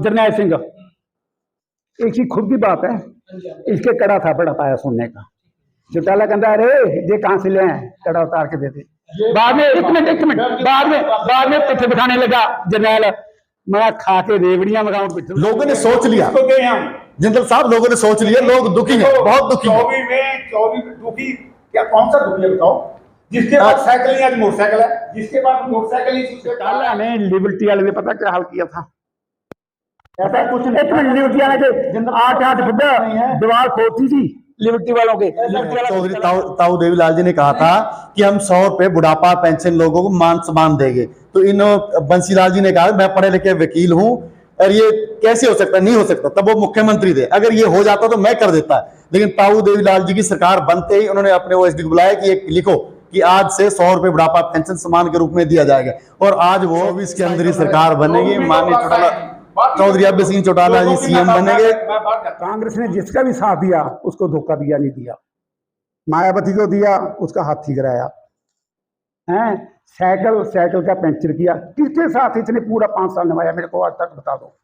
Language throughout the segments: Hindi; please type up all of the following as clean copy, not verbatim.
जरनैल सिंह, इसकी खुद की बात है, इसके कड़ा था बड़ा पाया सुनने का। चौटाला कहता अरे ये कहाँ से ले आए, कड़ा उतार के देते। बाद में एक मिनट बाद में पिट्ठे बिठाने लगा जरनैल, मैं खा के रेवड़ियां मंगाऊं। लोगों ने सोच लिया जिंदल साहब, लोगों ने सोच लिया, लोग दुखी हैं, बहुत दुखी हैं। 24 दुखी क्या, कौन सा दुखी है बताओ? जिसके पास साइकिल नहीं, आज मोटरसाइकिल है, जिसके पास मोटरसाइकिल नहीं, चौटाला ने लिबर्टी वाले ने पता क्या हाल किया था, ऐसा कुछ नहीं। लिबर्टी वाले के 8 फुट दीवार खोदती थी लिबर्टी वालों के। चौधरी ताऊ देवीलाल जी ने कहा था कि हम 100 रुपए बुढ़ापा पेंशन लोगों को मान सम्मान देंगे, तो इन बंसीलाल जी ने कहा मैं पढ़े लिखे वकील हूं और ये कैसे हो सकता, नहीं हो सकता। तब वो मुख्यमंत्री थे, अगर ये हो जाता तो मैं कर देता। लेकिन ताऊ देवीलाल जी की सरकार बनते ही उन्होंने अपने ओएसडी को बुलाया कि एक लिखो कि आज से 100 रुपए बुढ़ापा पेंशन सम्मान के रूप में दिया जाएगा, और आज वो 24 के अंदर ही सरकार बनेगी। माननीय चौटाला चौधरी अभय सिंह चौटाला जी सीएम बनेंगे। कांग्रेस ने जिसका भी साथ दिया उसको धोखा दिया, नहीं दिया। मायावती को दिया, उसका हाथी गिराया है। साइकिल का पंचर किया, किसके साथ इसने पूरा 5 साल निभाया, मेरे को आज तक बता दो।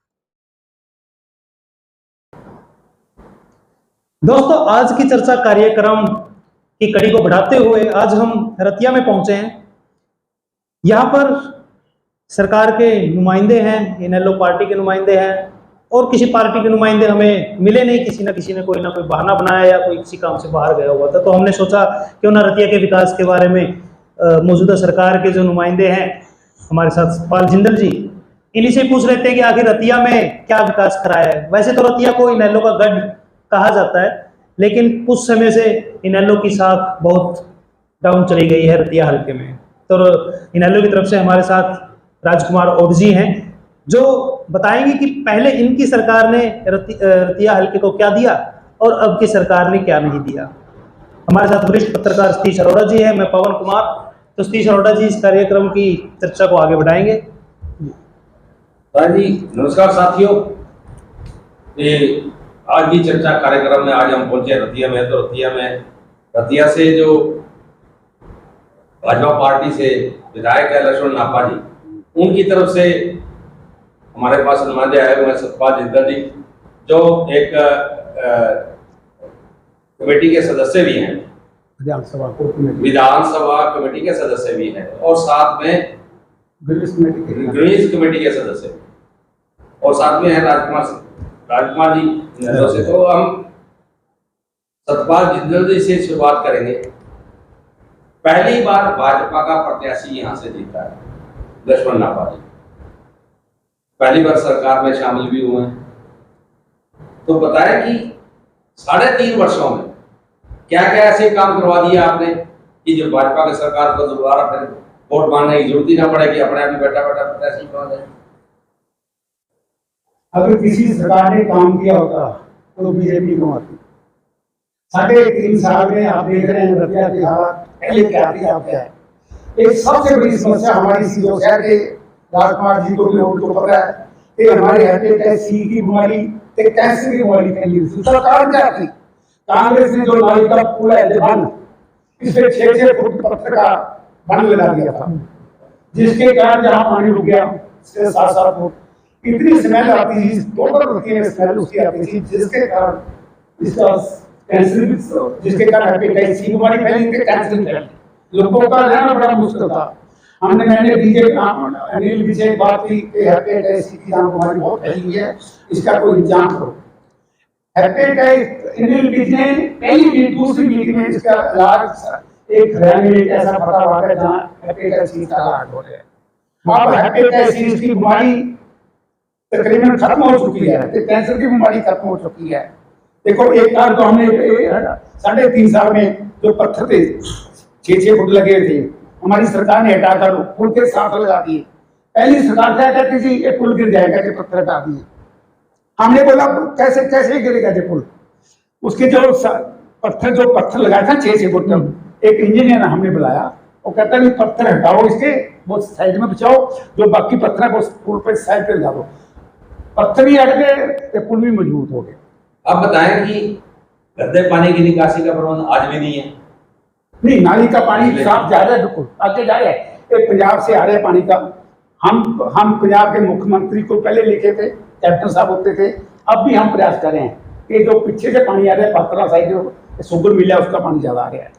दोस्तों, आज की चर्चा कार्यक्रम की कड़ी को बढ़ाते हुए आज हम रतिया में पहुंचे हैं। यहाँ पर सरकार के नुमाइंदे हैं, इनेलो पार्टी के नुमाइंदे हैं, और किसी पार्टी के नुमाइंदे हमें मिले नहीं। किसी न किसी ने कोई ना कोई बहाना बनाया या कोई किसी काम से बाहर गया हुआ था, तो हमने सोचा क्यों ना रतिया के विकास के बारे में मौजूदा सरकार के जो नुमाइंदे हैं हमारे साथ सतपाल जिंदल जी, इन्हीं से पूछ लेते हैं कि आखिर रतिया में क्या विकास कराया है। वैसे तो रतिया को इनेलो का गढ़ कहा जाता है, लेकिन कुछ समय से इनेलो की साख बहुत डाउन चली गई है रतिया हल्के में। तो इनेलो की तरफ से हमारे साथ राजकुमार ओडजी हैं, जो बताएंगे कि पहले इनकी सरकार ने रतिया हल्के को क्या दिया और अब की सरकार ने क्या नहीं दिया। हमारे साथ वरिष्ठ पत्रकार सतीश अरोड़ा जी हैं, मैं पवन कुमार। तो सतीश अरोड़ा जी इस कार्यक्रम की चर्चा को आगे बढ़ाएंगे। जी नमस्कार साथियों, आज की चर्चा कार्यक्रम में आज हम पहुंचे रतिया में। तो रतिया से जो भाजपा पार्टी से विधायक है लक्ष्मण नापा जी, उनकी तरफ से हमारे पास नुमाइंदे आए हुए हैं सतपाल जिंदल जी, जो एक कमेटी के सदस्य भी हैं, विधानसभा कमेटी के सदस्य भी हैं, और साथ में ग्रीस कमेटी के सदस्य, और साथ में है राजकुमार जी से। तो हम सतपाल जिंदल जी से शुरुआत करेंगे। पहली बार भाजपा का प्रत्याशी यहां से जीता है लक्ष्मण नापा जी, पहली बार सरकार में शामिल भी हुए हैं। तो बताया कि 3.5 वर्षों में क्या क्या ऐसे काम करवा दिया आपने कि जो भाजपा की सरकार को दोबारा फिर वोट मांगने की जरूरत ही ना पड़े, कि अपने आप ही बैठा प्रत्याशी बन जाए। अगर किसी सरकार ने काम किया होता तो बीजेपी को आती। 3.5 साल में आप देख रहे हैं रतिया के हालात पहले क्या थी अब क्या है। एक सबसे बड़ी समस्या हमारी सीधो शहर के राजकुमार जी को भी उनको पता है कि हमारे हेपेटाइटिस सी की बीमारी, कैंसर की बीमारी फैली हुई। सरकार क्या थी, कांग्रेस ने जो नाली का पुल है बंद, इससे 6 फुट पत्थर का बंद लगा दिया था, जिसके कारण जहां पानी रुक गया 7 फुट इतनी स्मेल आती थी, टोटल रतिया में स्मेल उसकी आती थी, जिसके कारण इसका कैंसर भी, जिसके कारण हेपेटाइटिस सी बीमारी फैली, कैंसर भी फैली। लोगों का रहना बड़ा मुश्किल था। मैंने अनिल जी से बात की कि हेपेटाइटिस की बीमारी बहुत फैली है, इसका कोई इंतजाम करो। हेपेटाइटिस अनिल जी ने पहली मीट दूसरी मीट में इसका इलाज एक हरियाणा में ऐसा पता हुआ है जहाँ हेपेटाइटिस सी का इलाज हो रहा है। वहाँ पर हेपेटाइटिस की बीमारी तकरीबन खत्म हो चुकी है, कैंसर की बीमारी खत्म हो चुकी है। देखो एक बार तो हमने 3.5 साल में जो पत्थर थे 6 फुट लगे थे, हमारी सरकार ने हटाकर पुल के साथ लगा दिए। पहली सरकार क्या कहती थी ये पुल गिर जाएगा, ये पत्थर हटा दिए। हमने बोला कैसे कैसे गिरेगा ये पुल। उसके जो पत्थर लगाया था 6 फुट, एक इंजीनियर हमने बुलाया, वो कहता है पत्थर हटाओ इसके, वो साइड में बचाओ, जो बाकी पत्थर है वो पुल पे साइड पे लगा दो। पत्थर भी हट गए, पुल भी मजबूत हो गए। आप बताएं कि गंदे पानी की निकासी का प्रबंध आज भी नहीं है। नहीं, नाली का पानी साफ जा रहा है, बिल्कुल आगे जा रहा है। पंजाब से आ रहा है पानी का। हम पंजाब के मुख्यमंत्री को पहले लिखे थे कैप्टन साहब होते थे, अब भी हम प्रयास कर रहे हैं कि जो पीछे से पानी आ रहा है पात्रा साइड जो शुगर मिल है उसका पानी ज्यादा आ रहा है।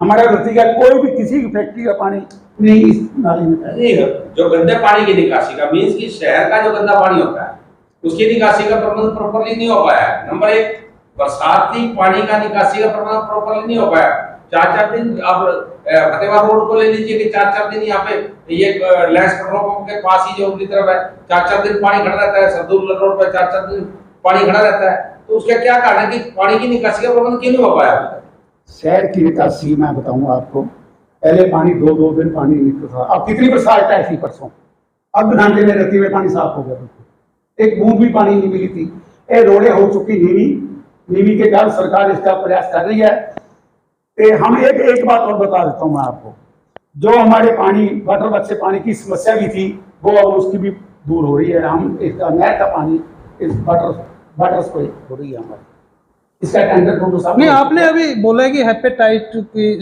हमारा रत्ती का कोई भी किसी की फैक्ट्री का पानी नहीं इस नाले में है। नहीं, जो गंदे पानी की निकासी का मीन्स कि शहर का जो गंदा पानी होता है उसकी निकासी का प्रबंध प्रॉपरली नहीं हो पाया है। नंबर एक, बरसाती पानी का निकासी का प्रबंध प्रॉपरली नहीं हो पाया। 4-4 दिन अब फतेहाबाद रोड को ले लीजिए कि 4-4 दिन यहाँ पे ये लैंस पेट्रोल पंप के पास ही जो उनकी तरफ है 4-4 दिन पानी खड़ा रहता है। सरदूल रोड पे 4-4 दिन पानी खड़ा रहता है। तो उसका क्या कारण है कि पानी की निकासी का प्रबंध क्यों नहीं हो पाया अभी तक? शहर की निकासी मैं बताऊंगा आपको, पहले पानी 2-2 दिन पानी निकलता था। अब कितनी बरसात है ऐसी परसों, अब घंटे में रत्ती में पानी साफ हो गया, एक बूंद भी पानी नहीं मिली थी। ये रोडें हो चुकी नीवी के कारण सरकार इसका प्रयास कर रही है। हम एक बात और बता देता हूँ मैं आपको, जो हमारे पानी वाटर वर्क से पानी की समस्या भी थी वो अब उसकी भी दूर हो रही है। हम इसका नहर का पानी इस वाटर से हो रही है हमारी, इसका टेंडर टोटल साहब। नहीं, आपने अभी बोला है कि हेपेटाइट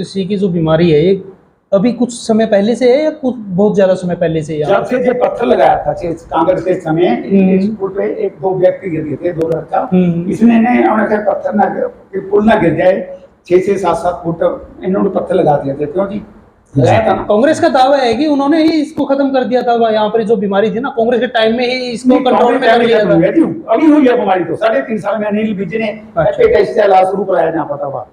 सी की जो बीमारी है ये अभी कुछ समय पहले से है या कुछ बहुत ज्यादा समय पहले से है? जब से जो पत्थर लगाया था कांग्रेस के समय स्कूल पे 1-2 व्यक्ति गिर गए थे, 2 लड़का, इसने उन्होंने पत्थर ना पुल ना गिर जाए 6-7 फुट इन्होंने पत्थर लगा दिए थे। क्यों जी? लगाया था ना। कांग्रेस का दावा है कि उन्होंने ही इसको खत्म कर दिया था। यहाँ पर जो बीमारी थी ना कांग्रेस के टाइम में ही इसको कंट्रोल में कर लिया था। अभी हुई है बीमारी तो 3.5 साल में अनिल विज ने हेपेटाइटिस का इलाज शुरू कराया जहाँ पता हुआ।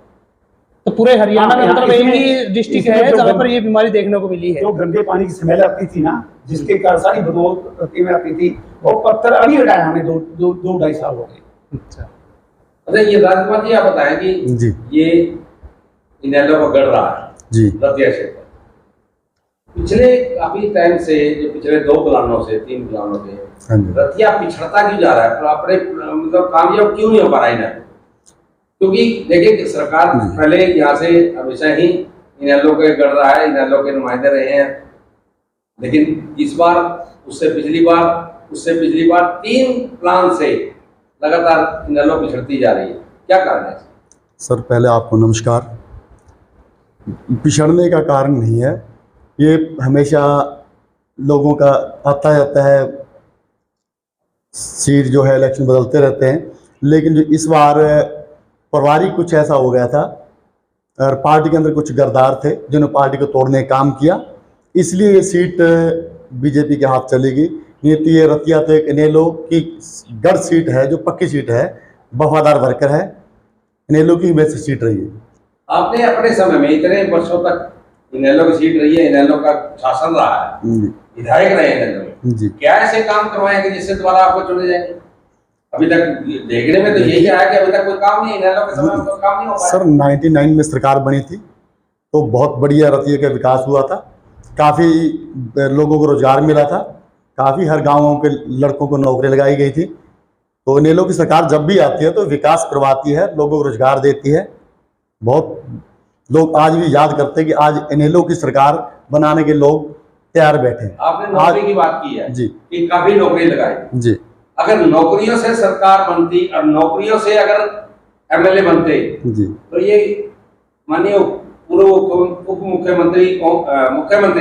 तो पूरे हरियाणा में मतलब एक ही डिस्ट्रिक्ट है जो जहाँ पर ये बीमारी देखने को मिली है। जो गंदे पानी की स्मेल आती थी ना, जिसके कारण सारी बदबू रत्ती में आती थी, वो पत्थर अभी हटाया हमें 2-2.5 साल हो गए। अच्छा, ये राजकुमार जी आप बताएं कि जी ये इनेलो को गढ़ रहा है जी रतिया क्षेत्र पिछले काफी टाइम से, जो पिछले 2 प्लानों से 3 प्लानों से हाँ जी। रतिया पिछड़ता क्यों जा रहा है? तो अपने मतलब कामयाब क्यों नहीं हो पा रहा है इनेलो? क्योंकि देखिए कि सरकार पहले यहाँ से हमेशा ही इनेलो के गढ़ रहा है, इनेलो के नुमाइंदे रहे हैं, लेकिन इस बार उससे पिछली बार 3 प्लान से लगातार इनेलो पिछड़ती जा रही है। क्या कारण है? सर पहले आपको नमस्कार। पिछड़ने का कारण नहीं है, ये हमेशा लोगों का आता जाता है, सीट जो है इलेक्शन बदलते रहते हैं, लेकिन जो इस बार पारिवारिक कुछ ऐसा हो गया था और पार्टी के अंदर कुछ गद्दार थे जिन्होंने पार्टी को तोड़ने का काम किया, इसलिए ये सीट बीजेपी के हाथ चली गई। नहीं तो ये रतिया तो एक इनेलो की गढ़ सीट है, जो पक्की सीट है, वफादार वर्कर है, इनेलो की बेस्ट सीट रही है। आपने अपने समय में इतने वर्षों तक इनेलो की सीट रही है, इनेलो का शासन रहा है, विधायक रहे इनेलो में, जी क्या ऐसे काम करवाएंगे जिससे दोबारा आपको चुने जाएंगे? अभी तक देखने में तो यही आया कि अभी तक कोई काम नहीं, इनेलो के समय में कोई काम नहीं हो पाया। सर 99 में सरकार बनी थी तो बहुत बढ़िया रतिया का विकास हुआ था, काफ़ी लोगों को रोजगार मिला था, काफ़ी हर गाँवों के लड़कों को नौकरी लगाई गई थी। तो इनेलो की सरकार जब भी आती है तो विकास करवाती है, लोगों को रोजगार देती है। बहुत लोग आज भी याद करते हैं कि आज इनेलो की सरकार बनाने के लोग तैयार बैठे हैं। आपने नौकरी की बात की है जी कि काफी नौकरी लगाई जी। अगर नौकरियों से सरकार बनती और नौकरियों से अगर एमएलए बनते जी तो ये माननीय पूर्व उप मुख्यमंत्री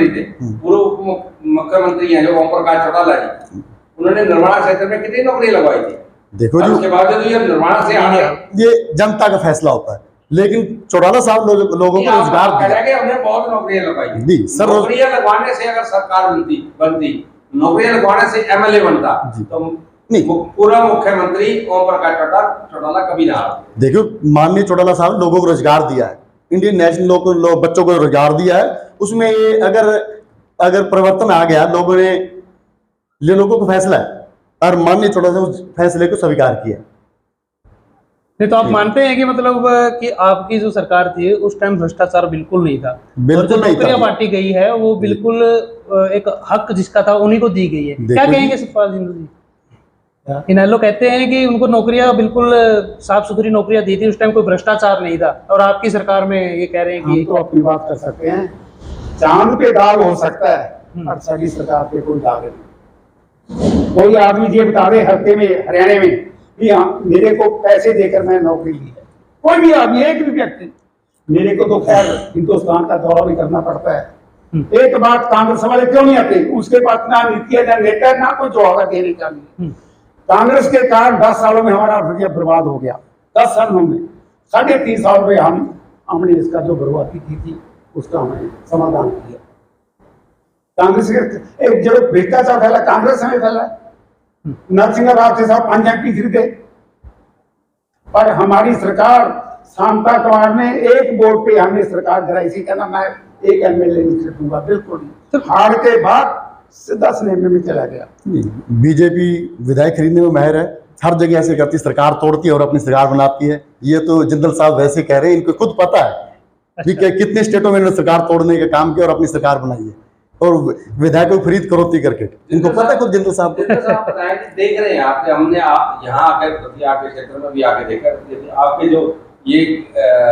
थे, पूर्व उप मुख्यमंत्री हैं जो ओम प्रकाश चौटाला जी, उन्होंने निर्माण क्षेत्र में कितनी नौकरी लगवाई थी? देखो जी, उसके बाद जो ये निर्माण से आ गए, ये जनता का फैसला होता है, लेकिन चौटाला साहब लोगों को रोजगार दिया। हमने बहुत नौकरियां लगवाई जी सर। नौकरियां लगवाने से अगर सरकार बनती नौकरियां लगवाने से एमएलए बनता तो पूरा मुख्यमंत्री ओम प्रकाश चौटाला कभी ना आते। देखो माननीय चौटाला साहब लोगों को रोजगार दिया है, इंडियन नेशनल को बच्चों को रोजगार दिया है, उसमें ये अगर परिवर्तन आ गया, लोगों ने ये लोगों को फैसला है और माननीय चौटाला साहब उस फैसले को स्वीकार किया। नहीं तो आप मानते हैं कि मतलब कि आपकी जो सरकार थी उस टाइम भ्रष्टाचार बिल्कुल नहीं था, और जो नौकरियां बांटी गई है वो बिल्कुल एक हक जिसका था उन्हीं को दी गई है। क्या कहेंगे सतपाल सिंधु जी? इनेलो कहते हैं कि उनको नौकरियां बिल्कुल साफ सुथरी नौकरियां दी थी, उस टाइम कोई भ्रष्टाचार नहीं था, और आपकी सरकार में ये कह रहे हैं कि तो अपनी बात कर सकते हैं, चांद पे दाग हो सकता है और सारी सरकार पे कोई दाग नहीं। कोई आदमी ये बता दे हफ्ते में हरियाणा में कि हाँ मेरे को पैसे देकर मैं नौकरी ली है, कोई भी आदमी, एक भी व्यक्ति। मेरे को तो खैर हिंदुस्तान का दौरा भी करना पड़ता है। एक बात कांग्रेस वाले क्यों नहीं आते, उसके पास ना नीति है ना नेता, ना कोई जवाब देने का नहीं। कांग्रेस के कारण 10 सालों में हमारा रुपया बर्बाद हो गया। 10 सालों में 3.5 साल में हमने इसका जो बर्बादी की थी उसका हमने समाधान किया। कांग्रेस के एक जो भ्रष्टाचार फैला कांग्रेस में फैला। नरसिंह राव से साहब 5 MP थे, पर हमारी सरकार शांता कुमार ने एक वोट पे हमने सरकार गिराई थी। कहना मैं एक MLA नहीं खरीदूंगा, बिल्कुल नहीं। हार के बाद सीधा सिनेमा में चला गया। बीजेपी विधायक खरीदने में माहिर है, हर जगह ऐसे करती, सरकार तोड़ती है और अपनी सरकार बनाती है। ये तो जिंदल साहब वैसे कह रहे हैं, इनको खुद पता है ठीक है कितने स्टेटों में इन्होंने सरकार तोड़ने का काम किया और अपनी सरकार बनाई है, और विधायकों को खरीद करोती करके इनको पता है खुद जिंदल साहब को। साहब बताएं कि देख रहे हैं आपके, हमने यहाँ आकर रतिया के क्षेत्र में भी आके देखा, आपके जो ये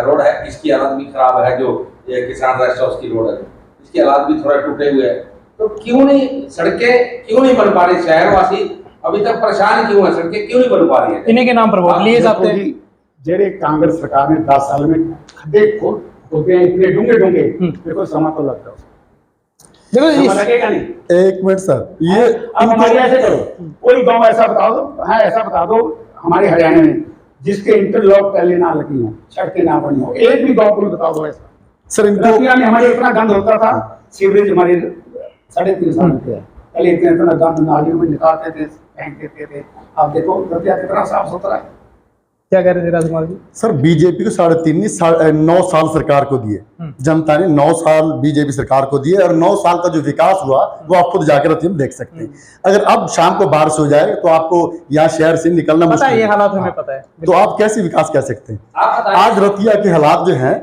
रोड है इसकी हालत भी खराब है, जो ये किसान रेस्ट हाउस की रोड है इसकी हालत भी थोड़ा टूटे हुए है। तो क्यों नहीं सड़कें क्यों नहीं बन पा रही? शहरवासी अभी तक परेशान क्यों है? सड़कें क्यों नहीं बन पा रही है? इन्हीं के नाम पर वोट लिए जाते हैं। जेरे कांग्रेस सरकार ने 10 साल में खड्डे खोदे हैं इतने डूंगे देखो समा तो लगता है, देखो समा लगेगा नहीं। एक मिनट सर, ये अब हमारे ऐसे करो, कोई गांव ऐसा बता दो, हाँ ऐसा बता दो हमारे हरियाणा में जिसके इंटरलॉक पहले ना लगी हो, सड़कें ना बनी हो, एक भी गांव को बता दो ऐसा। सर इनको रतिया में हमारे इतना गंद होता था, सीवरेज हमारे 3.5 साल के पहले इतना गंद नालियों में निकालते थे, फेंक देते थे। अब देखो रतिया कितना साफ सुथरा है। क्या कह रहे थे राजकुमार जी? सर बीजेपी को 3.5 9 साल सरकार को दिए, जनता ने 9 साल बीजेपी सरकार को दिए, और 9 साल का जो विकास हुआ वो आप खुद जाकर रतिया में देख सकते हैं। अगर अब शाम को बारिश हो जाए तो आपको यहाँ शहर से निकलना पता है, मुश्किल ये है। हालात हमें पता है। तो आप कैसे विकास कर सकते हैं? आप बताएं। आज रतिया के हालात जो हैं,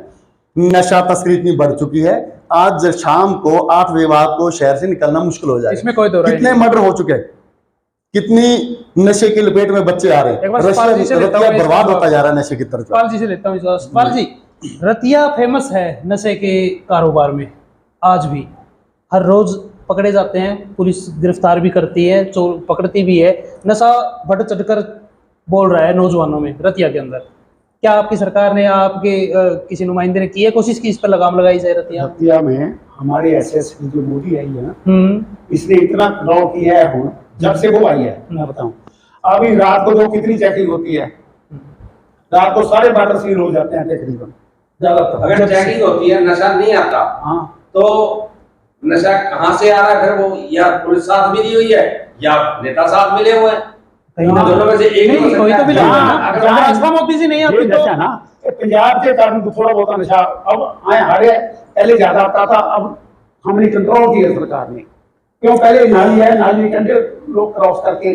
नशा तस्करी इतनी बढ़ चुकी है, आज शाम को 8 बजे बाद को शहर से निकलना मुश्किल हो जाए। इसमें कोई दो राय कितने नहीं। मर्डर हो चुके हैं, कितनी नशे की लपेट में बच्चे आ रहे एक हैं, बार सवाल जी से लेता हूं, रतिया बर्बाद इस होता जा रहा है नशे की तरफ। सवाल जी से लेता हूँ। सवाल जी, रतिया फेमस है नशे के कारोबार में, आज भी हर रोज पकड़े जाते हैं, पुलिस गिरफ्तार भी करती है, चोर पकड़ती भी है। नशा बढ़ चढ़कर बोल रहा है नौजवानों में रतिया के अंदर। क्या आपकी सरकार ने, आपके किसी नुमाइंदे ने की है कोशिश की इस पर लगाम लगाई जाए रतिया? रतिया में हमारे SS की जो मोदी आई है ना, इसने इतना चुनाव किया है जब से वो आई है, मैं बताऊं अभी रात को तो कितनी चेकिंग होती है, रात को सारे बॉर्डर सील हो जाते हैं तकरीबन ज्यादातर। अगर चेकिंग होती है नशा नहीं आता, हाँ तो नशा कहाँ से आ रहा है? फिर वो या पुलिस साथ मिली हुई है या नेता साथ मिले हुए हैं, कहीं ना दोनों में से एक नहीं, कोई तो भी नहीं लगा ना। अगर अगर भाजपा मोदी जी नहीं ये आती नशा तो ना ये पंजाब के कारण तो थोड़ा बहुत नशा अब आए हरे पहले ज्यादा आता था, अब हमने कंट्रोल किया सरकार ने। क्यों? पहले नाली है, नाली के अंदर लोग क्रॉस करके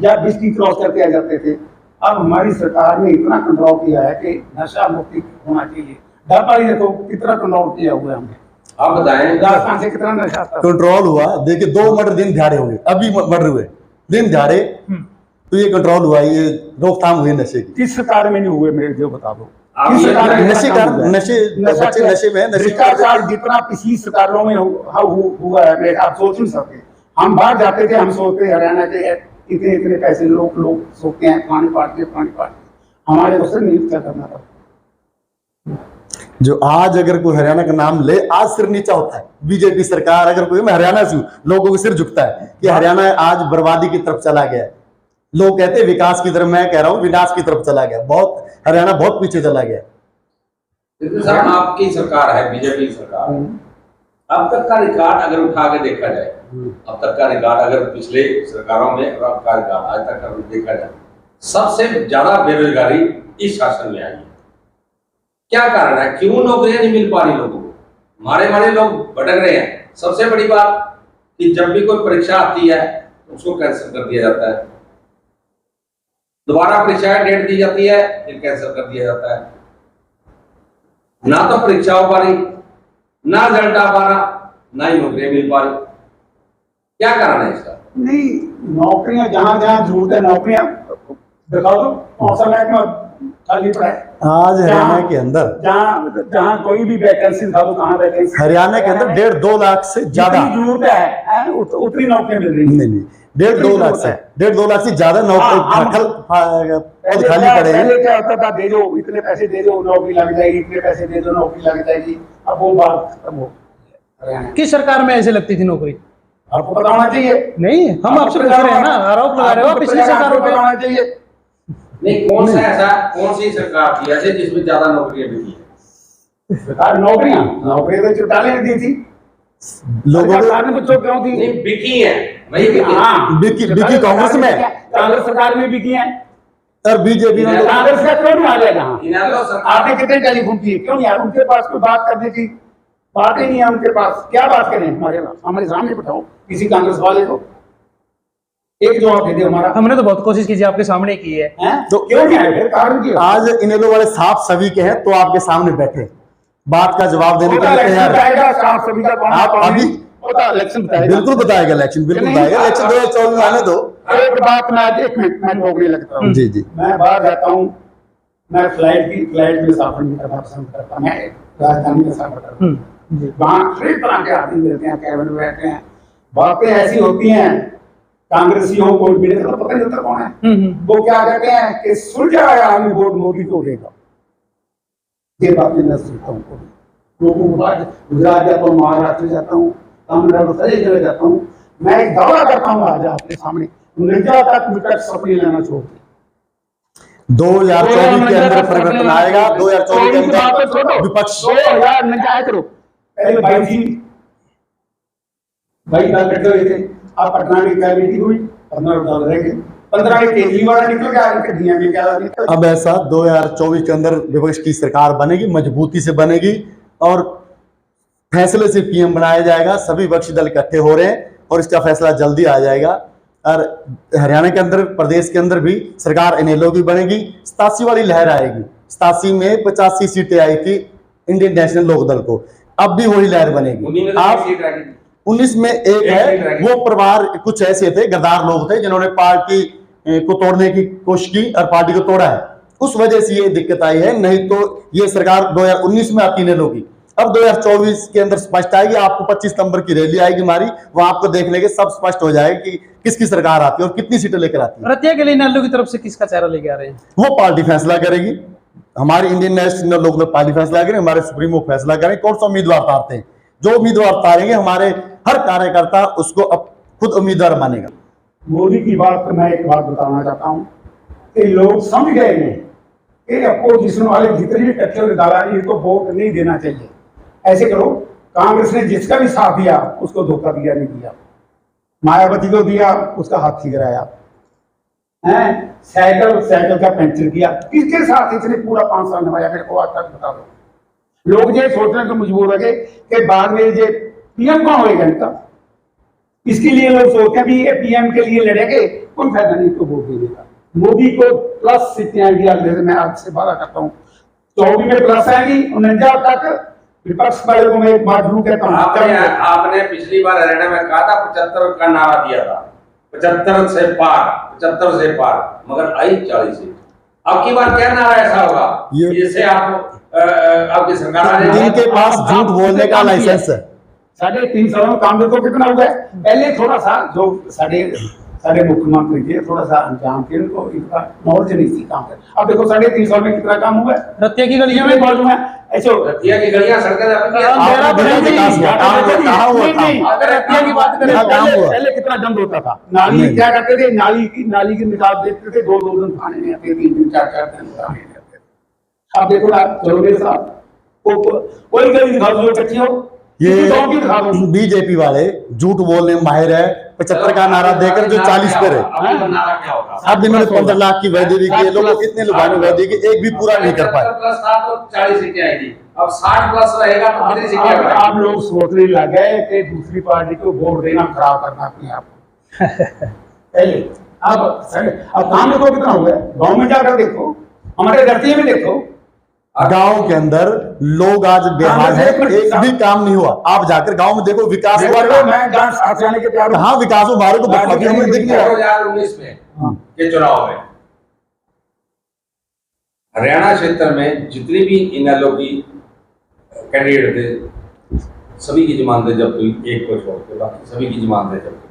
या बिजली क्रॉस करके आ जाते थे। अब हमारी सरकार ने इतना कंट्रोल किया है कि नशा मुक्ति होना चाहिए। ढाबा देखो कितना कंट्रोल किया हुआ है हमने। आप बताएं। राजस्थान से कितना नशा था। कंट्रोल हुआ, देखिए 2 मर्डर दिन दिहाड़े हो गए, अभी मर्डर हुए दिन दिहाड़े, तो ये कंट्रोल हुआ, ये रोकथाम हुई नशे की। किस सरकार में नहीं हुए मेरे जो बता दो। आप किस ये सरकार में नशे ऐसा का काम हुआ है? नशे बच्चे नशे में नशे भ्रष्टाचार जितना पिछली सरकारों में हुआ है, मैं आप सोच नहीं सकते। हम बाहर जाते थे, हम सोचते हरियाणा के इतने इतने पैसे लोग सोचते हैं पानी पाट हमारे उससे नहीं क्या करना था। जो आज अगर कोई हरियाणा का नाम ले, आज सिर नीचा होता है। बीजेपी सरकार अगर कोई, मैं हरियाणा से हूं, लोगों को सिर झुकता है कि हरियाणा आज बर्बादी की तरफ चला गया है। लोग कहते हैं विकास की तरफ, मैं कह रहा हूं विनाश की तरफ चला गया। बहुत हरियाणा बहुत पीछे चला गया। जिंदल साहब, आपकी सरकार है, बीजेपी की सरकार, अब तक का रिकॉर्ड अगर उठा के देखा जाए, अब तक का रिकॉर्ड अगर पिछले सरकारों में और अब का रिकॉर्ड आज तक का देखा जाए, सबसे ज्यादा बेरोजगारी इस शासन में आई है। क्या कारण है? क्यों नौकरियां नहीं मिल पा रही लोगों को? हमारे लोग भटक रहे हैं। सबसे बड़ी बात कि जब भी कोई परीक्षा आती है तो उसको कैंसिल कर दिया जाता है, दोबारा परीक्षा की डेट दी जाती है फिर कैंसिल कर दिया जाता है। ना तो परीक्षा हो पा रही, ना रिजल्ट आ पा रहा, ना ही नौकरियां मिल पा रही। क्या कारण है इसका? नहीं, नौकरियां जहां जहां जरूरत है नौकरियां दिखा दो, कौन सा बैंक में खाली पड़ा है। आज हरियाणा के अंदर, जहां कोई भी वैकेंसी दिखा दो, कहां वैकेंसी? हरियाणा के अंदर 1.5-2 लाख से ज्यादा, जितनी जरूरत है उतनी नौकरियां मिल रही हैं। नहीं 1.5-2 लाख से 1.5-2 लाख से ज्यादा नौकरी पद खाली पड़े हैं। पहले क्या होता था, दे दो इतने पैसे दे दो नौकरी लग जाएगी, इतने पैसे दे दो नौकरी लग जाएगी। अब वो बात खत्म हो। हरियाणा किस सरकार में ऐसे लगती थी नौकरी? आपको पता होना चाहिए। नहीं, हम आपसे पूछ रहे हैं ना, आरोप लगा रहे हो आपको पिछली सरकारों पे। पता होना चाहिए। नहीं, कौन सी सरकार थी ऐसे जिसमें ज्यादा नौकरियां बिकी है? सरकार नौकरियां तो चौटाले ने दी थी। लोगों सरकार ने पूछो क्यों थी? नहीं, बिकी है, वही बिकी है। हाँ, बिकी कांग्रेस में, कांग्रेस सरकार में बिकी है। और बीजेपी ने कांग्रेस का क्यों नहीं आ जाएगा? इन्हें सरकार आपने कितने टेलीफोन किए, क्यों नहीं यार? उनके पास कोई बात करने की बात ही नहीं है उनके पास। क्या बात करें? हमारे सामने बिठाओ किसी कांग्रेस वाले को, एक जवाब दे दे हमारा। हमने तो बहुत कोशिश की जी, आपके सामने की है। हैं? तो क्यों नहीं आए? फिर कारण क्या? आज इनेलो वाले साफ सभी के हैं, तो आपके सामने बैठे बात का जवाब देने के लिए तैयार है। बताएगा साफ सभी का कौन आप कौन है? अभी पता इलेक्शन बताएगा। बिल्कुल बताएगा इलेक्शन, बिल्कुल नहीं, बताएगा इलेक्शन 2024 में आने दो। एक बात मैं आज 1 मिनट मैं बोलने लगता हूँ। जी जी। मैं बाहर जाता हूँ, मैं फ्लाइट में सफर नहीं करना पसंद करता, मैं राजधानी में सफर करता हूँ। जी। वहाँ कई तरह के आदमी मिलते हैं, कैबिन में बैठे हैं, बातें ऐसी होती हैं कांग्रेसियों को मेरे को पता नहीं होता कौन है। वो क्या कहते हैं कि सुलझा है आगे वोट मोदी को देगा। ये बातें मैं सुनता हूँ लोगों को। गुजरात जाता हूँ, महाराष्ट्र जाता हूँ, तमिलनाडु सारी जगह जाता हूँ। मैं एक दावा करता हूँ आज आपके सामने, 49 तक विकेट सपने लेना छोड़ दी। 2024 के अंदर परिवर्तन आएगा। 2024 के अंदर विपक्ष 2049 करो। पहले भाई दल बैठे हुए थे, अब पटना में क्या मीटिंग हुई, 15 दल रह गए, 15 में केजरीवाल निकल गया, इनके दिया में क्या निकल। अब ऐसा 2024 के अंदर विपक्ष की सरकार बनेगी, मजबूती से बनेगी और फैसले से पीएम बनाया जाएगा। सभी विपक्षी दल इकट्ठे हो रहे हैं और इसका फैसला जल्दी आ जाएगा। और हरियाणा के अंदर, प्रदेश के अंदर भी सरकार इनेलो की बनेगी। 87 वाली लहर आएगी। 87 में 85 सीटें आई थी इंडियन नेशनल लोकदल को, अब भी वही लहर बनेगी। आप 19 में एक है, वो परिवार कुछ ऐसे थे, गद्दार लोग थे जिन्होंने पार्टी को तोड़ने की कोशिश की और पार्टी को तोड़ा है। उस वजह से ये दिक्कत आई है, नहीं तो ये सरकार 2019 में आती इनेलो की। अब 2024 के अंदर स्पष्ट आएगी। आपको 25 सितंबर की रैली आएगी हमारी, वहां आपको देखने के सब स्पष्ट हो जाएगा कि किसकी सरकार आती है और कितनी सीटें लेकर आती है। रतिया के लिए इनेलो की तरफ से किसका चेहरा लेके आ रहे हैं? वो पार्टी फैसला करेगी, हमारी इंडियन नेशनल लोकदल पार्टी फैसला करें, हमारे सुप्रीमो फैसला करें कौन सा उम्मीदवार तारते हैं। जो उम्मीदवार तारेंगे हमारे हर कार्यकर्ता उसको अब खुद उम्मीदवार मानेगा। मोदी की बात पर मैं एक बात बताना चाहता हूँ कि लोग समझ गए हैं कि अपोजिशन वाले जितने भी इकट्ठे हुए दालाली, इनको वोट नहीं देना चाहिए। ऐसे करो, कांग्रेस ने जिसका भी साथ दिया उसको धोखा दिया, नहीं दिया। मायावती को दिया, उसका हाथ ठीक कराया है। साइकिल का पेंशन किया, किसके साथ इसने पूरा 5 साल निभाया? मेरे को आज तक बता दो। लोग ये सोचने को मजबूर हो गए कि बाद में ये पीएम कौन होएगा इनका। इसके लिए लोग सोचते हैं भी ये पीएम के लिए लड़ेंगे, कोई फायदा नहीं तो वोट देने का। मोदी को प्लस सीटें आएंगी, जैसे मैं आपसे वादा करता हूँ 24 में प्लस आएगी, 49 तक। विपक्ष वाले को मैं एक बात जरूर कहता हूँ, आपने पिछली बार हरियाणा में कहा था 75 का नारा दिया था, 75 से पार, मगर आई 40 सीट। अब की बार क्या नारा ऐसा होगा जिससे आप आपकी सरकार आ जाएगी? जिनके पास झूठ बोलने का लाइसेंस है। 3.5 सालों में काम देखो कितना हुआ है। पहले थोड़ा सा जो साढ़े मुख्यमंत्री थे, थोड़ा सा अंजाम थे, उनको इतना नॉलेज नहीं थी काम कर। अब देखो 3.5 साल में कितना काम हुआ है। रतिया की गलियों में मालूम है ऐसे रतिया की गलियां सड़कें रतिया की बात करें, पहले कितना दंड होता था। नाली क्या करते थे, नाली की निकाल देखते थे, 2 दिन खाने नहीं आते, 3 दिन 4 दिन खाने नहीं आते। अब देखो आप चलो मेरे साथ, कोई गली दिखा दो कच्ची हो, ये बीजेपी वाले झूठ बोलने में माहिर है। 75 का नारा देकर जो 40 पे रहे। अब इन्होंने 15 लाख की वैद्य की है, लोग कितने लुभाने वैद्य की एक भी पूरा नहीं कर पाए। प्लस 7 और 40 सीटें आएगी, अब 60 प्लस रहेगा तो कितनी सीटें आएगी? आप लोग सोचने लग गए कि दूसरी पार्टी को वोट देना खराब करना अपने आप पहले। अब काम देखो कितना हुआ है, गाँव में जाकर देखो, हमारे धरती में देखो, गांव के अंदर लोग आज बेहाल है, एक भी काम नहीं हुआ। आप जाकर गांव में देखो, विकास हुआ। मैं जाने के तैयार हूं। हाँ, विकास हो, भारत को बदलाव हमें दिख रहा है। 2019 में के चुनाव में हरियाणा क्षेत्र में जितनी भी इनेलो की कैंडिडेट थे, सभी की जमानतें जब्त हुई, एक को छोड़ के बाकी सभी की जमानतें जब्त हुई।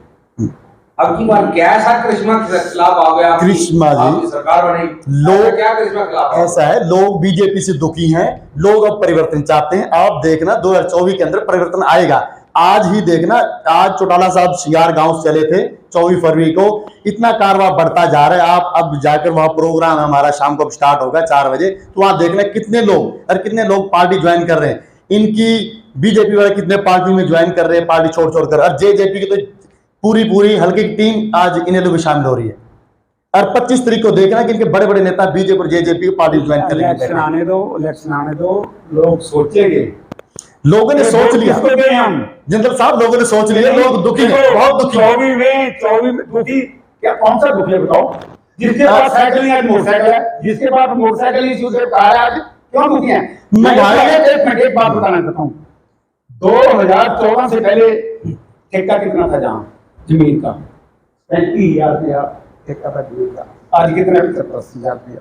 अब की बार क्या ऐसा करिश्मा खिलाफ आ गया? करिश्मा जी, सरकार बनी, लोग क्या करिश्मा खिलाफ? ऐसा है, लोग बीजेपी से दुखी हैं, लोग अब परिवर्तन चाहते हैं। आप देखना 2024 के अंदर परिवर्तन आएगा। आज ही देखना, आज चौटाला साहब शियार गांव से चले थे 24 फरवरी को, इतना कारवां बढ़ता जा रहा है। आप अब जाकर वहां प्रोग्राम हमारा शाम को स्टार्ट होगा 4 बजे, तो वहां देखना कितने लोग और कितने लोग पार्टी ज्वाइन कर रहे हैं। इनकी बीजेपी वाले कितने पार्टी में ज्वाइन कर रहे हैं, पार्टी छोड़ छोड़ कर, और जेजेपी की तो पूरी हल्के की टीम आज इन्हें लोग शामिल हो रही है। और 25 तारीख को देखना कि इनके बड़े बड़े नेता बीजेपी और जेजेपी की पार्टी ज्वाइन इलेक्शन करेंगे। आने दो, लोग सोचेंगे। लोगों ने सोच लिया, किसको दें हम? जिंदल साहब, लोगों ने सोच लिया, लोग दुखी हैं, बहुत दुखी हैं। 24 में दुखी क्या, कौन सा दुखी है बताओ? जिसके पास साइकिल नहीं, आज मोटरसाइकिल है, जिसके पास मोटरसाइकिल नहीं, उसके पास आज क्यों दुखी है? मैं एक बात बताना चाहता हूँ। 2014 से पहले ठेका कितना था जहाँ जमीन का? 35,000 रुपया ठेका था जमीन का। आज कितना? 70,000 रुपया।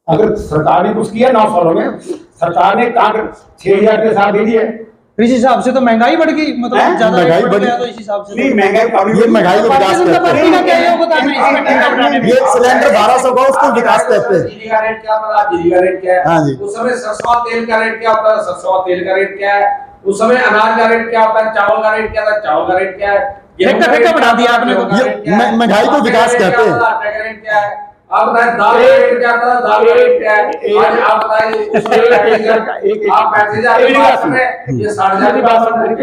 अगर सरकार ने कुछ किया 9 सालों में, सरकार ने 6,000 के साथ दे दिए। इस हिसाब से तो महंगाई बढ़ गई, मतलब ज्यादा महंगाई बढ़ बढ़ गया, गई। तो इस हिसाब से नहीं, महंगाई ये महंगाई को विकास भारतीय जनता कहते पार्टी का क्या हैं। योगदान है इसमें ठेका बढ़ाने में? ये सिलेंडर 1200 का, उसको विकास कहते हैं। चीनी का रेट क्या था, आज चीनी का रेट क्या है? हाँ जी। उस समय सरसों तेल का रेट क्या होता है, सरसों तेल का रेट क्या है? उस समय अनाज का रेट क्या होता है, चावल का रेट क्या था, चावल का रेट क्या है? ठेका बढ़ा दिया आपने तो। ये महंगाई को विकास कहते हैं। आटे का रेट क्या है? आप बताएं, दाल का रेट क्या था, दाल का रेट क्या है? आज आप बताइए, उस समय आप पैसे जा रहे हैं, ये 60,000 की बात सुन रहे हैं।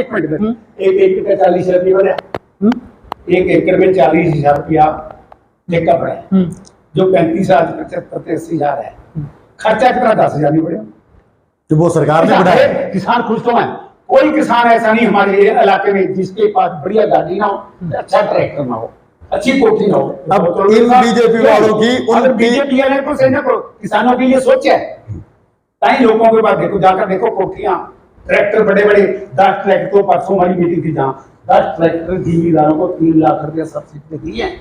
एक एकड़ का 40,000 रुपया बढ़ा। एक एकड़ में 40,000 रुपया ठेका बढ़ा है, जो 35,000 75 80,000 है। खर्चा कितना? 10,000 नहीं बढ़ा। तो वो सरकार ने बढ़ाया। किसान खुश तो है। कोई किसान ऐसा नहीं हमारे इलाके में जिसके पास बढ़िया गाड़ी ना हो, अच्छा ट्रैक्टर ना हो, अच्छी कोठी ना हो। अब इन बीजेपी वालों की, उन बीजेपी वाले को सही ना करो, किसानों के लिए सोचे। ताई लोगों के बाद देखो, जाकर देखो कोठियां, ट्रैक्टर बड़े बड़े 10 ट्रैक्टर, परसों हमारी मीटिंग थी जहाँ 10 ट्रैक्टर जिम्मेदारों को 3 लाख रुपया सब्सिडी दिए हैं,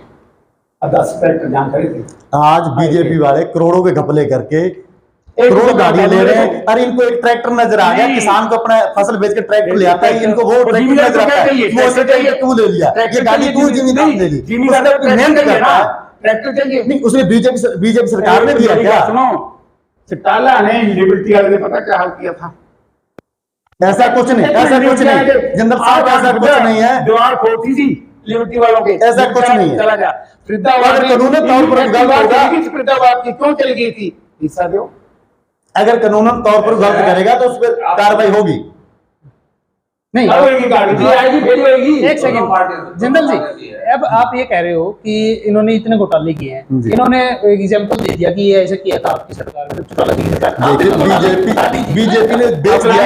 और 10 ट्रैक्टर जहाँ खड़े थे। आज बीजेपी वाले करोड़ों के घपले करके करोड़ों गाड़ियां ले रहे हैं। अरे इनको एक ट्रैक्टर नजर आ गया, किसान को अपना फसल बेच के ट्रैक्टर ले आता है, इनको वो ट्रैक्टर नजर आता है, वो उसे ट्रैक्टर क्यों ले लिया, ये गाड़ी क्यों जिम्मेदार ले ली, उसने अपनी मेहनत करता है। ट्रैक्टर चाहिए नहीं, उसने बीजेपी सरकार ने दिया क्या? सुनो, चटाला ने लिबर्टी वाले ने पता क्या हाल किया था? ऐसा कुछ नहीं, ऐसा कुछ नहीं जिंदल साहब, ऐसा कुछ नहीं है। दीवार खोटी थी लिबर्टी वालों के, ऐसा कुछ नहीं है। चला जा फरीदाबाद, कानूनी तौर पर फरीदाबाद की क्यों चली गई थी? हिस्सा दो। अगर कानूनन तौर पर गलत करेगा तो उस पर कार्रवाई होगी। नहीं, एक सेकंड जिंदल जी, अब आप ये कह रहे हो कि इन्होंने इतने घोटाले किए हैं, इन्होंने एग्जांपल दे दिया कि ये ऐसे किया था आपकी सरकार ने, चौटाला की सरकार। देखिए बीजेपी ने बेच दिया,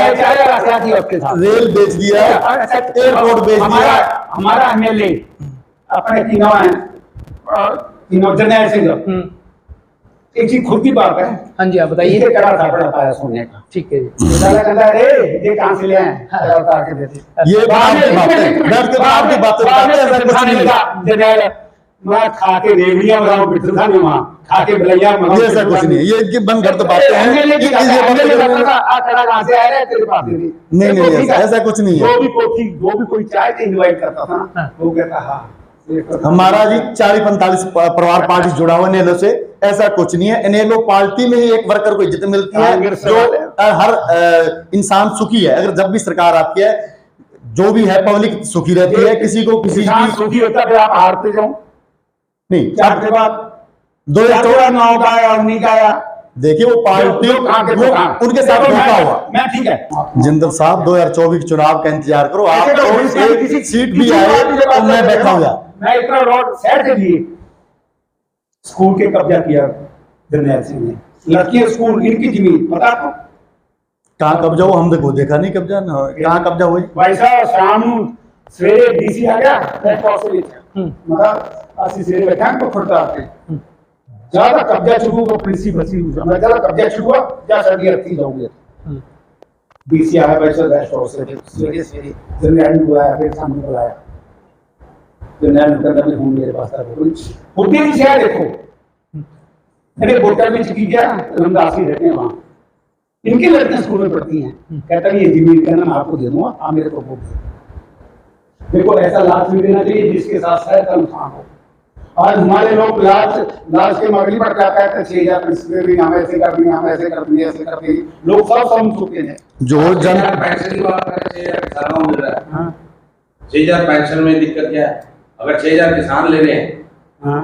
रेल बेच दिया, एयरपोर्ट बेच दिया। हमारा एमएलए अपने तीनों जर्नैल सिंह, एक चीज खुद की बात है। हाँ जी, आप बताइए। ये कड़ा था बड़ा पाया सोने का। ठीक है जी। साला कहता है ये कहां से ले आए? उतार के देते। ये बात की बातें, डर के बात की बातें बताते हैं, ऐसा कुछ नहीं है। जर्नैल मैं खा के रेवड़ियां बनाऊं, बिठल था नहीं वहां, खा के बलैया बनाऊं, ये ऐसा कुछ नहीं है, ये इनकी बंद घर तो बातें हैं। एमएलए की आ कड़ा कहां से आया है तेरे पास? नहीं, ऐसा कुछ नहीं है। जो भी कोई चाय के इनवाइट करता था ना, वो कहता हाँ हमारा जी 40-45 परिवार पार्टी जुड़ा हुआ इनेलो से, ऐसा कुछ नहीं है। इनेलो पार्टी में ही एक वर्कर को इज्जत मिलती है, जो हर इंसान सुखी है। अगर जब भी सरकार आती है, जो भी है पब्लिक सुखी रहती है, किसी को किसी की सुखी होता है आप हारते जाओ नहीं। 4 के बाद 2014 9 का आया, 19 का आया। देखिए वो पार्टी उनके साथ धोखा हुआ। मैं ठीक है जिंदल साहब, 2024 के चुनाव का इंतजार करो, आपको एक सीट भी आए तो मैं बैठा हुआ। मैं इतना रोड शहर के लिए स्कूल के कब्जा किया जर्नैल सिंह ने, लड़कियां स्कूल इनकी जमीन पता आपको कहाँ कब्जा हुआ? हम देखो देखा नहीं कब्जा, कहाँ कब्जा हुई? भाई साहब शाम सवेरे डीसी आ गया, मतलब 80 सवेरे बैठा को फटता आते ज्यादा कब्जा शुरू हुआ, प्रिंसिपल बसी मैं ज्यादा कब्जा शुरू हुआ, जा सर्दी रखती जाओगे। डीसी आया भाई साहब रेस्ट हाउस से, सवेरे जर्नैल ने बुलाया, फिर सामने बुलाया, जर्नैल ने कहा मैं हूं मेरे पास था होते नहीं शहर देखो मैंने बोतल में चुकी गया, रमदासी रहते हैं वहां, इनकी लड़कियां स्कूल में पढ़ती हैं। कहता है ये जमीन कहना मैं आपको दे दूंगा, आप मेरे को वोट दो। देखो ऐसा लाश भी देना चाहिए जिसके साथ शहर का नुकसान हो। आज हमारे लोग लाश के मगली पर क्या कहते हैं 6,000 भी हम ऐसे कर दिए, हम ऐसे कर दिए, ऐसे कर दिए, लोग सब समझ चुके हैं। जो जन पैसे की बात करें, किसानों को मिल रहा है, 6,000 पेंशन में दिक्कत क्या है? अगर 6,000 किसान ले रहे हैं, हाँ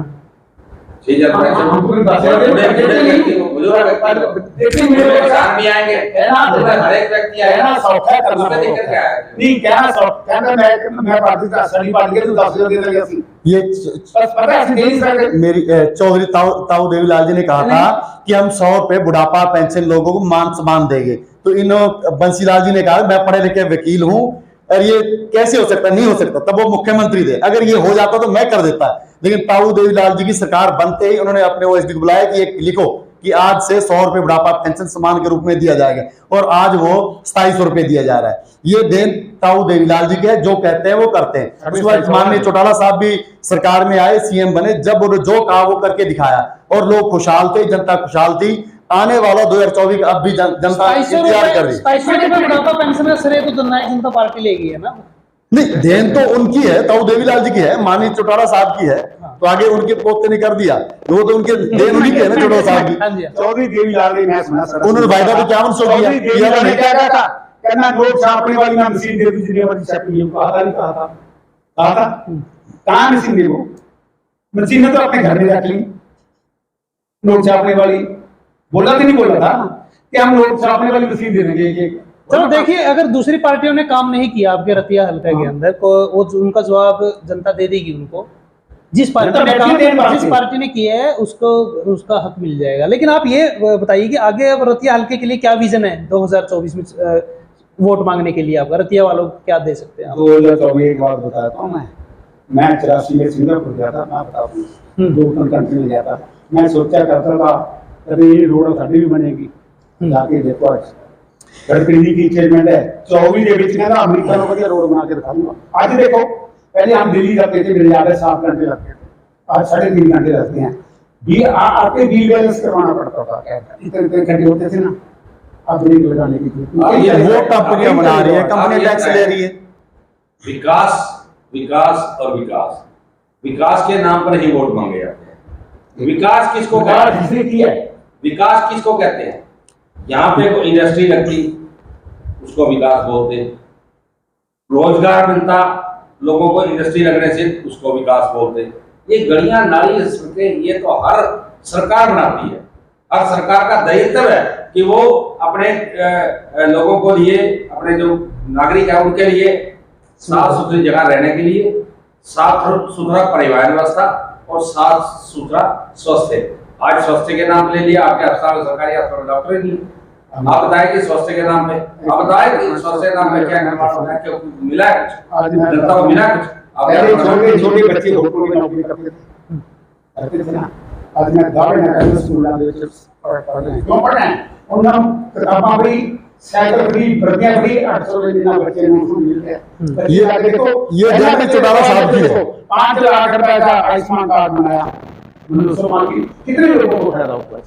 6,000 पेंशन हमको भी बता बड़े दो। बड़े व्यक्ति को, बुजुर्ग व्यक्ति को, देखिए मेरे किसान भी आएंगे, हर एक व्यक्ति आएगा, कहना सौखा करना उसमें दिक्कत क्या है? नहीं कहना सौखा कहना मैं पार्टी का सड़ी पार्टी के 10,000 दे देंगे ਅਸੀਂ ये बस पता है नहीं सकते मेरी चौधरी ताऊ देवीलाल जी ने कहा था कि हम 100 रुपए बुढ़ापा पेंशन लोगों को मान सम्मान देंगे। तो इन बंसीलाल जी ने कहा मैं पढ़े लिखे वकील हूं और ये कैसे हो सकता, नहीं हो सकता। तब वो मुख्यमंत्री थे, अगर ये हो जाता तो मैं कर देता। लेकिन ताऊ देवीलाल जी की सरकार बनते ही उन्होंने अपने ओएसडी को बुलाया कि एक लिखो कि आज से 100 रुपए बुढ़ापा पेंशन सम्मान के रूप में दिया जाएगा, और आज वो 2700 रुपए दिया जा रहा है। ये देन ताऊ देवीलाल जी के है, जो कहते हैं वो करते हैं। उसके बाद माननीय चौटाला साहब भी सरकार में आए, सीएम बने, जब उन्होंने जो कहा वो करके दिखाया और लोग खुशहाल थे, जनता खुशहाल थी। आने वाला 2024 अब भी जनता इंतजार कर रही है। 2700 रुपए बुढ़ापा पेंशन का श्रेय तो जननायक जनता पार्टी लेगी है ना। नहीं, देन तो उनकी है, ताऊ देवीलाल जी की है, माननीय चौटाला साहब की है, तो आगे उनके पोते ने कर दिया, वो तो उनके देन उन्हीं के है ना चौटाला साहब की। हाँ जी। चौधरी देवीलाल ने मैं सुना सर उन्होंने वायदा तो 5100 किया, चौधरी देवीलाल ने क्या कहा था, कहना नोट छापने वाली ना मशीन दे दी जितनी वाली छापी है, कहा था नहीं कहा था कहाँ मशीन दे वो मशीन ने तो अपने घर में रख ली नोट छापने वाली, बोला तो नहीं बोला था कि हम नोट छापने वाली मशीन दे देंगे। चलो देखिए, अगर दूसरी पार्टियों ने काम नहीं किया आपके रतिया हल्का के अंदर को, वो उनका जवाब जनता दे देगी उनको। जिस पार्टी ने काम, जिस पार्टी ने किया है उसको उसका हक मिल जाएगा। लेकिन आप ये बताइए कि आगे अब रतिया हल्के के लिए क्या विजन है 2024 में वोट मांगने के लिए? आपका रतिया वालों को क्या दे सकते हैं आप? 2024 एक बात बताता हूँ मैं 84 में सिंगापुर गया था, मैं बताता हूँ 2 कंट्री में गया था। मैं सोचा करता था कभी ये रोड साड़ी भी बनेगी, जाके देखो आज गडकरी की अचीवमेंट है 24 के बीच में ना अमेरिका में बढ़िया रोड बना के दिखाऊंगा। आज देखो, पहले हम दिल्ली जाते थे, मेरे याद है 7 घंटे लगते थे, आज 3.5 घंटे लगते हैं। आपके बिल बैलेंस करवाना पड़ता था, इतने घंटे होते थे ना। अब ब्रेक लगाने की ये वोट कंपनियां बना रही है, कंपनी टैक्स ले रही है। विकास विकास और विकास, विकास के नाम पर ही वोट मांगे जाते हैं। विकास किसको कहते हैं? जिसने किया है विकास किसको कहते हैं? यहाँ पे कोई इंडस्ट्री लगती उसको विकास बोलते हैं, रोजगार मिलता लोगों को इंडस्ट्री लगने से उसको विकास बोलते हैं। ये गलियां नाली सड़कें ये तो हर सरकार बनाती है, हर सरकार का दायित्व है कि वो अपने लोगों को लिए, अपने जो नागरिक है उनके लिए साफ सुथरी जगह रहने के लिए, साफ सुथरा परिवहन व्यवस्था और साफ सुथरा स्वास्थ्य। आज स्वास्थ्य के नाम ले लिया, आपके अस्पताल सरकारी अस्पताल डॉक्टर ही नहीं। आप बताएं कि स्वास्थ्य के नाम पे, आप बताएं कि स्वास्थ्य के नाम पे क्या निर्माण हो रहा है, क्यों मिला है कुछ, जनता को मिला है कुछ? पहले छोटे बच्चे होटलों में नौकरी करते थे ना। आज मैं दावे ना कर स्कूल में पढ़ रहे हैं, क्यों पढ़ रहे हैं? उन्होंने किताबां पढ़ी, साइकिल फ्री, वर्दियां फ्री, 800 रुपए देना बच्चे ने उनको मिलते हैं। ये देखो, ये जगह चौटाला साहब की है। 5 लाख रुपए का आयुष्मान कार्ड बनाया मुसलमान की, कितने लोगों को फायदा हुआ?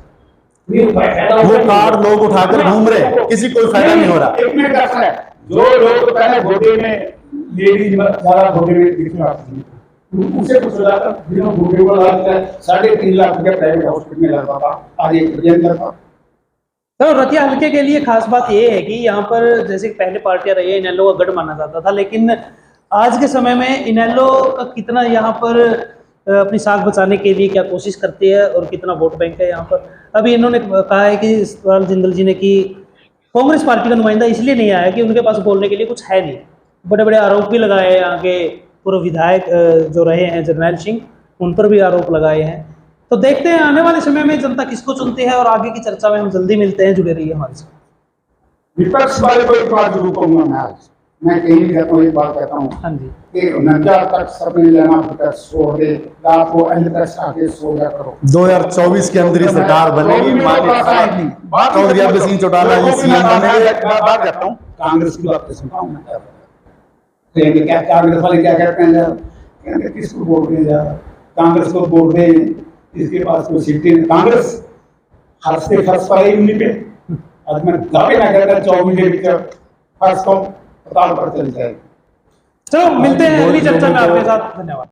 वो कार्ड लोग उठाकर घूम रहे हैं, किसी को फायदा नहीं हो रहा। एक मिनट का है, जो लोग पहले घोटे में लेडीज ज्यादा घोटे में दिखना उसे कुछ ज्यादा बिना घोटे को लगता है 3.5 लाख रुपया प्राइवेट हॉस्पिटल में लगता था, आज 1 मिलियन लगता। तो रतिया हल्के के लिए खास बात ये है कि यहाँ पर जैसे कि पहले पार्टियां रही है, इनेलो का गढ़ माना जाता था, लेकिन आज के समय में इनेलो का कितना यहाँ पर अपनी साख बचाने के लिए क्या कोशिश करती है और कितना वोट बैंक है यहाँ पर। अभी इन्होंने कहा है कि सतपाल जिंदल जी ने कि कांग्रेस पार्टी का नुमाइंदा इसलिए नहीं आया कि उनके पास बोलने के लिए कुछ है नहीं। बड़े बड़े आरोप भी लगाए हैं, यहाँ के पूर्व विधायक जो रहे हैं जरनैल सिंह, उन पर भी आरोप लगाए हैं। तो देखते हैं आने वाले समय में जनता किसको चुनती है, और आगे की चर्चा में हम जल्दी मिलते हैं। जुड़े रहिए हमारे साथ। विपक्ष वाले को एक बात जरूर कहूंगा मैं, आज मैं कहीं भी कहता हूँ, एक बात कहता हूँ हाँ जी, कि 49 तक सबने लेना विपक्ष छोड़ दे, रात को अंत तक आके सो जा करो। 2024 के अंदर ही सरकार बनेगी, चौधरी अभय सिंह चौटाला जी सीएम बनेंगे। बात करता हूँ, कांग्रेस की बात सुनता हूँ मैं, क्या कांग्रेस वाले क्या कहते हैं, कहते किसको वोट दे जा, कांग्रेस को वोट दे, इसके पास कोई सीटें नहीं। कांग्रेस हंसते फंस पाई उन्हीं पे। आज मैं दावे ना कहता 24 के बीच फंस को पताल पर चली जाएगी। चलो मिलते हैं अगली चर्चा में आपके साथ। धन्यवाद।